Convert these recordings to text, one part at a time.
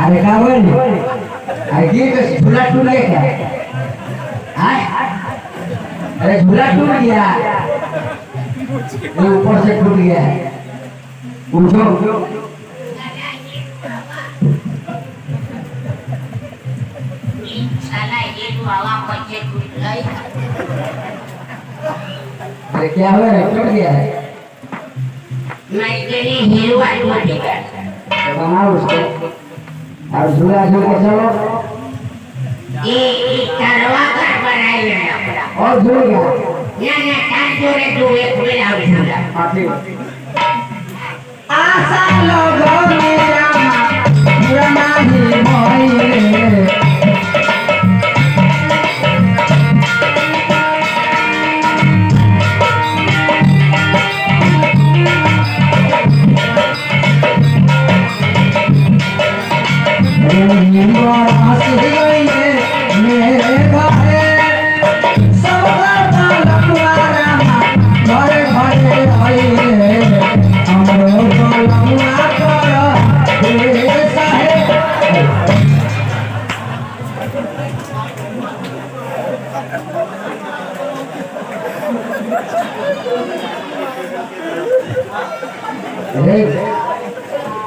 अरे क्या बोल ये तो झूला टूट गया क्या? अरे झूला टूट गया, ऊपर से टूट गया है। उठो अरे क्या हुआ है? टूट गया है। बनाओ उसको और झूला झूल के चलो। ये करवा कर बनाई है और झूल गया ना कान जोड़े दो एक मिला झूला आशा लोगों मेरा पुराना ही मोई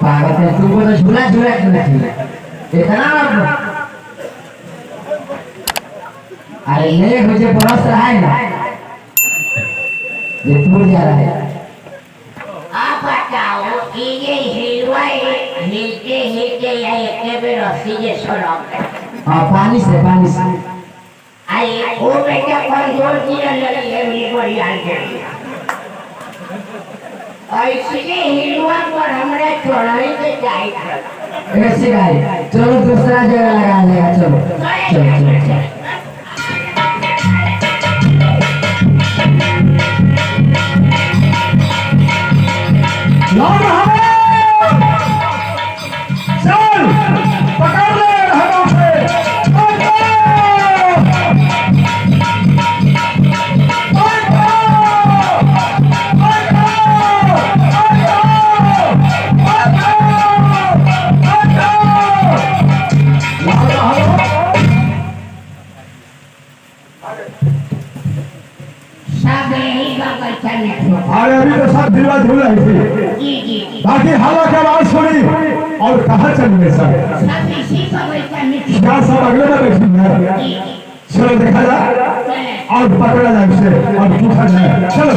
पागल है तुमको तो झूला झूला खेलना चाहिए इतना। अरे ले मुझे बरस रहा है ना, ये टूट जा रहा है। आप बताओ ये हिलवा हिलते हिलते या एक बेर रस्सी जे सड़क हाँ पानी से आई वो बेटा पर जोर दिया लगी है ये बड़ी हाल के इसलिए हिलवा पर हमने चढ़ाई के चाहिए ऐसे गाड़ी। चलो दूसरा जगह लगा लेगा। चलो चलो चलो चल पकड़ ले हाथों से अरे अभी तो सब झूला झूल रही थी, बाकी हवा की आवाज सुनी और कहाँ चल सब क्या सब अगले में बैठी है। चलो देखा जाए और पकड़ा जाए उसे और पूछा जाए। चलो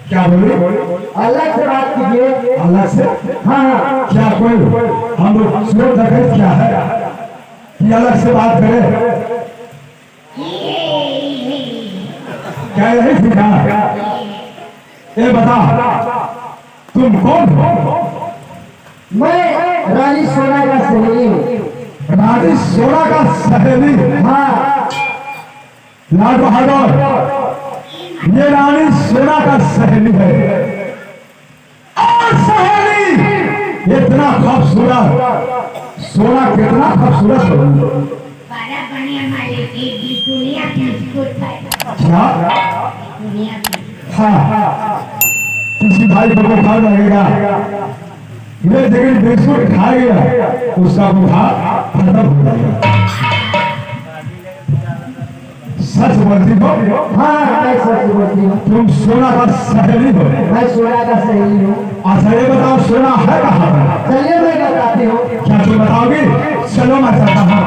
क्या बोले? अल्लाह से बात कीजिए। अल्लाह से? हाँ हाँ क्या कोई हम लोग सोच रखे क्या है कि अलग से बात करें? क्या यही सीखा? ये बता तुम कौन हो? मैं रानी सोना का सहेली हूँ। रानी सोना का सहेली? हाँ लाल बहादुर ये रानी सोना का सहेली है और सहेली इतना खूबसूरत। सोना कितना खूबसूरत है। बड़ा बढ़िया मालिक की दुनिया की क्या? हाँ किसी भाई को बुखार रहेगा, ये जगह बिस्कुट खाएगा उसका बुखार खत्म हो जाएगा। सच बोलती हो? हाँ मैं सच बोलती हूँ। तुम सोना का सहेली हो? मैं सोना का सहेली हूँ। अच्छा ये बताओ सोना है कहाँ पर? चलिए मैं बताती हूँ। क्या तुम बताओगी? चलो मैं चलता हूँ।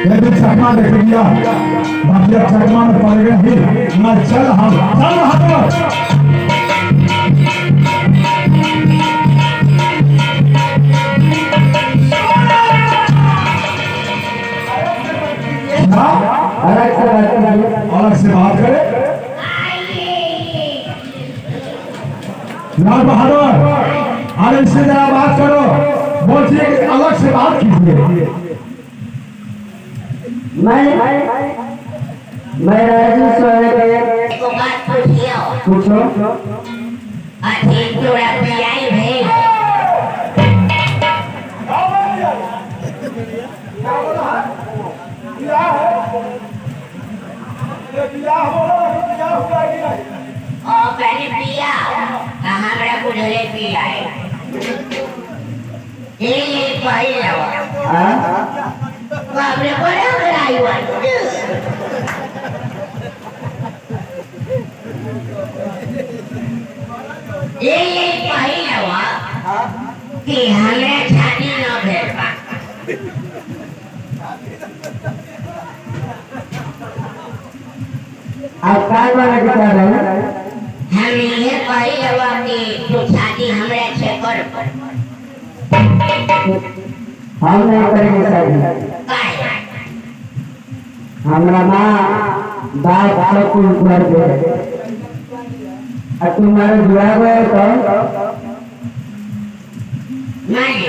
यदि चकमा देख लिया बाकी चकमा में पड़ गए ही मैं चल अच्छा अलग से बात कीजिए। अलग से बात करे। लाल बहादुर अरे इससे जरा बात करो, बोलिए कि अलग से बात कीजिए। मैं राजू सोने के को बात पूछियो पूछो। अधिक जोड़ा पियाई भेज और पहले पिया हमरा बुझले पियाई ये पहले बाबरे बड़ा कराई ये पहले कि हमें छाती न भेजबा आप काय बना के कह रहे हैं? हम ये पहले कि तू छाती हमरा से कर हम नहीं करेंगे शादी। हमरा माँ बाप सब कुछ कर दे और तुम्हारे जुड़ा हुआ है तो नहीं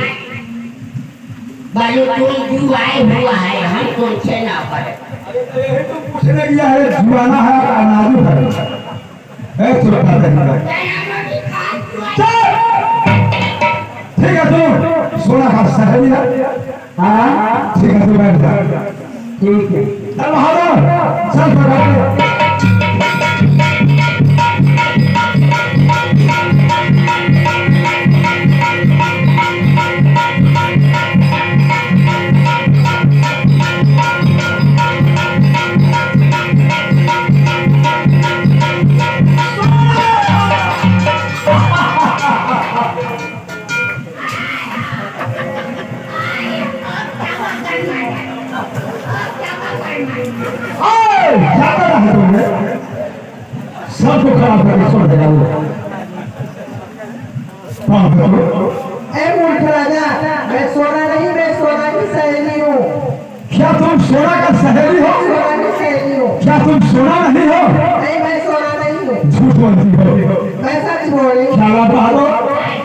बालू तुम जुआए हुआ है हम तुमसे ना करे तुम पूछने गया है जुआना है या नाजुक है छोटा ठीक है तुम सोना का सहेली है। हाँ ठीक है तू बैठ जा। ठीक है। चल बहादुर चल बैठ। सबको खराब करके छोड़ देगा वो। मूर्ख राजा, मैं सोना नहीं, मैं सोना की सहेली हूँ। क्या तुम सोना का सहेली हो? सोना की सहेली हूँ। क्या तुम सोना नहीं हो? नहीं, मैं सोना नहीं हूँ। झूठ बोलती हो। मैं सच बोल रही हूँ। क्या बात बहादुर?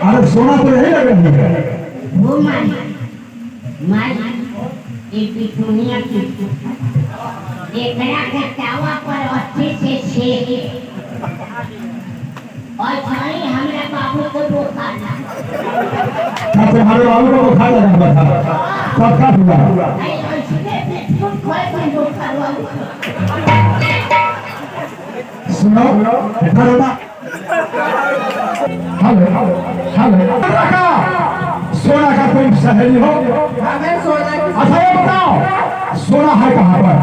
अरे सोना तो यही लग रही है। वो मारी एक दुनिया की एकरा के तावा पर अच्छे से सेके और भाई हमरे बाबू को बुखार क्या तुम्हारे बाबू को बुखार लगा था? कब का हुआ? सुनो हेलो हेलो सोना का तुम सहेली हो? मैं सोना की अच्छा ये बताओ सोना है कहाँ पर?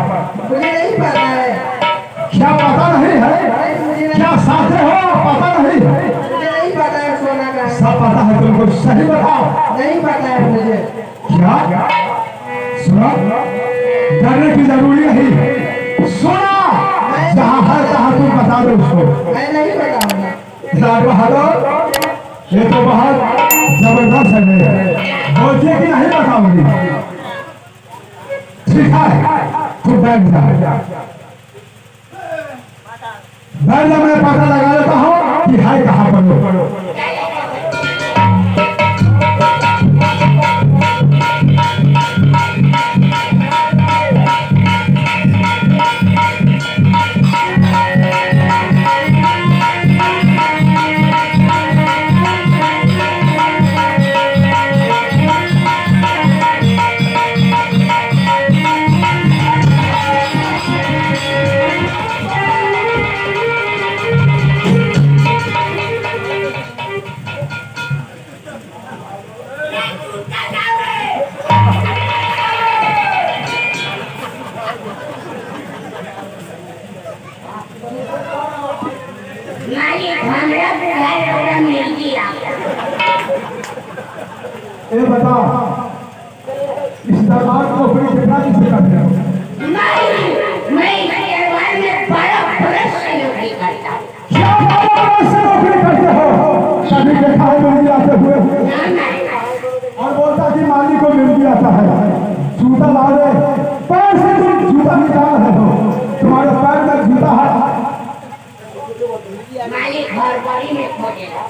मुझे नहीं पता है। क्या पता नहीं है? मुझे क्या साथे हो पता नहीं है? नहीं पता है सोना का। सब पता है तुमको, सही बताओ। नहीं पता है मुझे। क्या सुनो डरने की जरूरी नहीं, सोना जहाँ है तहाँ तुम बता दो उसको। मैं नहीं बताऊंगा। बहादुर ये तो बहुत जबरदस्त है, बोलती है कि नहीं बताऊंगी। ठीक है तू बैठ जा। बैठ जा, मैं पता लगा लेता हूँ कि है कहाँ पर लोग। ये बताओ इस दरबार को अपनी जगह किसे करते हो? मैं दरबार में 12 बरस से नौकरी करता हूँ। क्या 12 बरस से नौकरी करते हो? कभी देखा है मिल आते हुए? और बोलता कि मालिक को मिल आता है। जूता ला दे पैर से तुम सभी जान रहे हो तुम्हारे पैर में जूता है मालिक घर बड़ी में खोजेगा